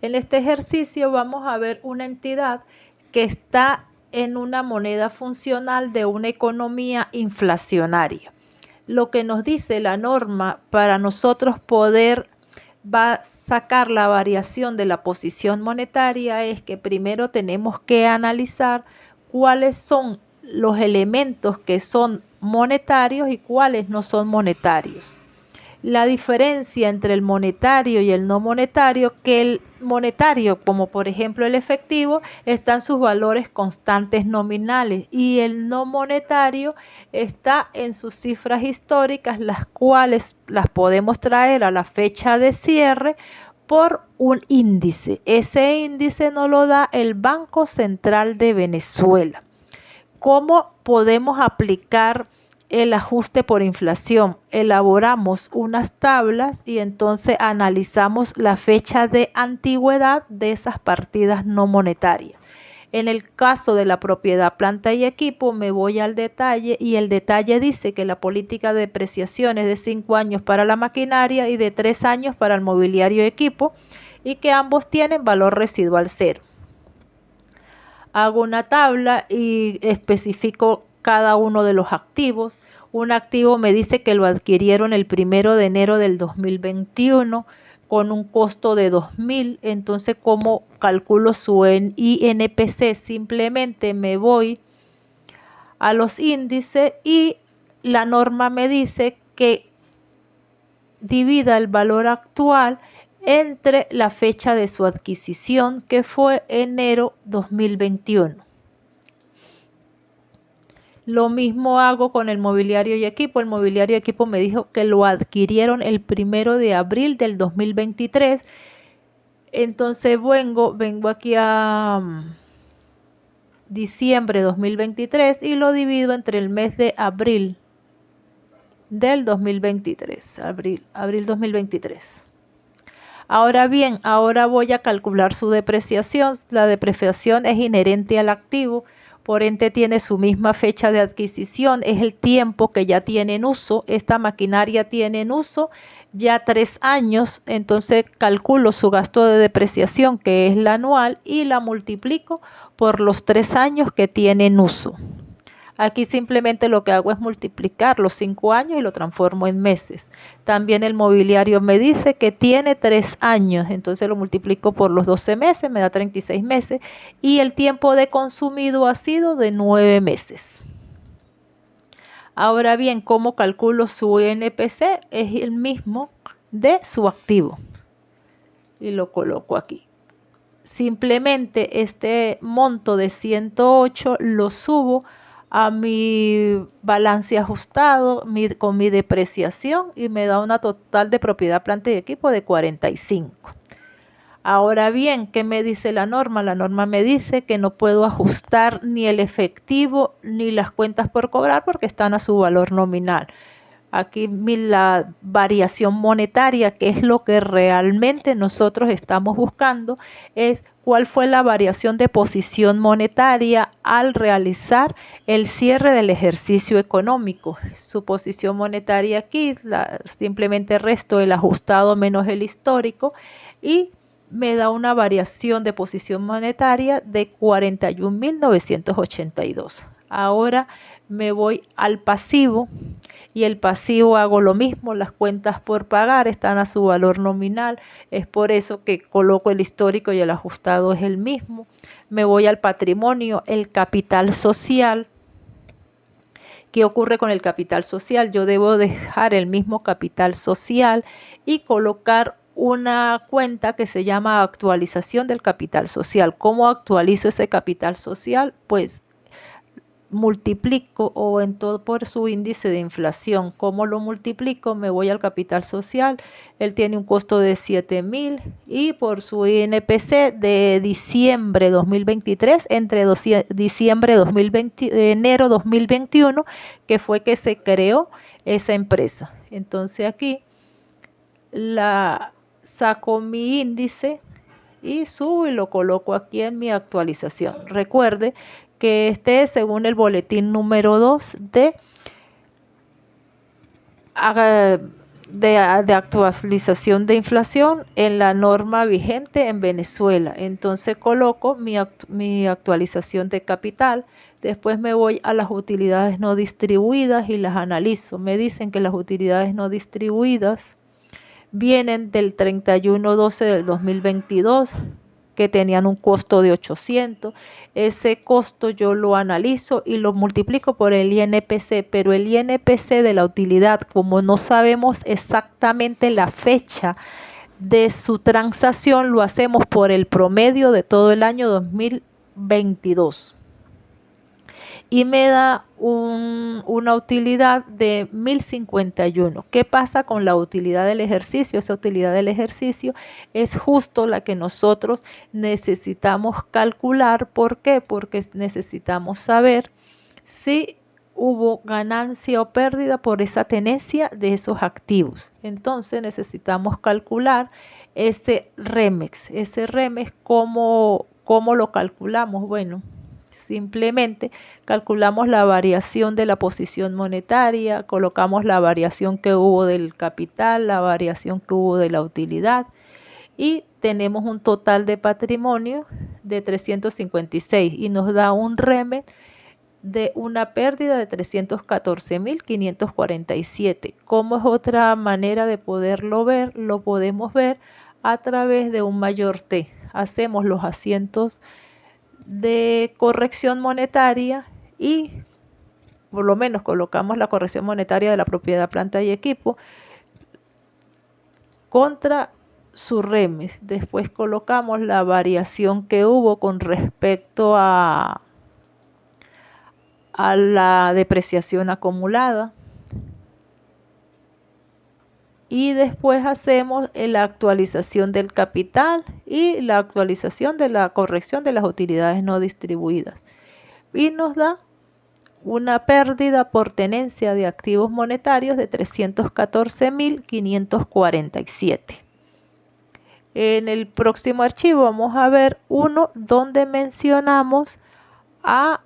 En este ejercicio vamos a ver una entidad que está en una moneda funcional de una economía inflacionaria. Lo que nos dice la norma para nosotros poder sacar la variación de la posición monetaria es que primero tenemos que analizar cuáles son los elementos que son monetarios y cuáles no son monetarios. La diferencia entre el monetario y el no monetario, que el monetario, como por ejemplo el efectivo, está en sus valores constantes nominales y el no monetario está en sus cifras históricas, las cuales las podemos traer a la fecha de cierre por un índice. Ese índice nos lo da el Banco Central de Venezuela. ¿Cómo podemos aplicar el ajuste por inflación? Elaboramos unas tablas y entonces analizamos la fecha de antigüedad de esas partidas no monetarias. En el caso de la propiedad, planta y equipo, me voy al detalle y el detalle dice que la política de depreciación es de 5 años para la maquinaria y de 3 años para el mobiliario y equipo y que ambos tienen valor residual cero. Hago una tabla y especifico cada uno de los activos. Un activo me dice que lo adquirieron el 1 de enero del 2021 con un costo de 2.000. Entonces, ¿cómo calculo su INPC? Simplemente me voy a los índices y la norma me dice que divida el valor actual entre la fecha de su adquisición, que fue enero 2021. Lo mismo hago con el mobiliario y equipo. El mobiliario y equipo me dijo que lo adquirieron el 1 de abril del 2023. Entonces vengo aquí a diciembre 2023 y lo divido entre el mes de abril del 2023. Abril 2023. Ahora bien, ahora voy a calcular su depreciación. La depreciación es inherente al activo, por ende tiene su misma fecha de adquisición, es el tiempo que ya tiene en uso. Esta maquinaria tiene en uso ya 3 años, entonces calculo su gasto de depreciación, que es la anual, y la multiplico por los 3 años que tiene en uso. Aquí simplemente lo que hago es multiplicar los 5 años y lo transformo en meses. También el mobiliario me dice que tiene 3 años, entonces lo multiplico por los 12 meses, me da 36 meses y el tiempo de consumido ha sido de 9 meses. Ahora bien, ¿cómo calculo su INPC? Es el mismo de su activo y lo coloco aquí. Simplemente este monto de 108 lo subo a mi balance ajustado con mi depreciación y me da una total de propiedad, planta y equipo de 45. Ahora bien, ¿qué me dice la norma? La norma me dice que no puedo ajustar ni el efectivo ni las cuentas por cobrar porque están a su valor nominal. Aquí la variación monetaria, que es lo que realmente nosotros estamos buscando, es cuál fue la variación de posición monetaria al realizar el cierre del ejercicio económico. Su posición monetaria aquí, simplemente resto el ajustado menos el histórico y me da una variación de posición monetaria de 41.982. Ahora me voy al pasivo y el pasivo hago lo mismo, las cuentas por pagar están a su valor nominal, es por eso que coloco el histórico y el ajustado es el mismo. Me voy al patrimonio, el capital social. ¿Qué ocurre con el capital social? Yo debo dejar el mismo capital social y colocar una cuenta que se llama actualización del capital social. ¿Cómo actualizo ese capital social? Pues multiplico o en todo por su índice de inflación. ¿Cómo lo multiplico? Me voy al capital social. Él tiene un costo de 7.000 y por su INPC de diciembre 2023 entre diciembre 2020, enero 2021, que fue que se creó esa empresa. Entonces aquí saco mi índice y subo y lo coloco aquí en mi actualización. Recuerde que este es según el boletín número 2 de de actualización de inflación en la norma vigente en Venezuela. Entonces coloco mi actualización de capital. Después me voy a las utilidades no distribuidas y las analizo. Me dicen que las utilidades no distribuidas vienen del 31/12 del 2022, que tenían un costo de 800. Ese costo yo lo analizo y lo multiplico por el INPC, pero el INPC de la utilidad, como no sabemos exactamente la fecha de su transacción, lo hacemos por el promedio de todo el año 2022 y me da una utilidad de 1051. ¿Qué pasa con la utilidad del ejercicio? Esa utilidad del ejercicio es justo la que nosotros necesitamos calcular. ¿Por qué? Porque necesitamos saber si hubo ganancia o pérdida por esa tenencia de esos activos. Entonces necesitamos calcular ese REMEX. Ese REMEX, ¿cómo lo calculamos? Bueno, simplemente calculamos la variación de la posición monetaria, colocamos la variación que hubo del capital, la variación que hubo de la utilidad y tenemos un total de patrimonio de 356 y nos da un REMEX de una pérdida de 314.547. ¿Cómo es otra manera de poderlo ver? Lo podemos ver a través de un mayor T. Hacemos los asientos de corrección monetaria y por lo menos colocamos la corrección monetaria de la propiedad, planta y equipo contra su REMEX. Después colocamos la variación que hubo con respecto a la depreciación acumulada y después hacemos la actualización del capital y la actualización de la corrección de las utilidades no distribuidas y nos da una pérdida por tenencia de activos monetarios de 314.547. En el próximo archivo vamos a ver uno donde mencionamos a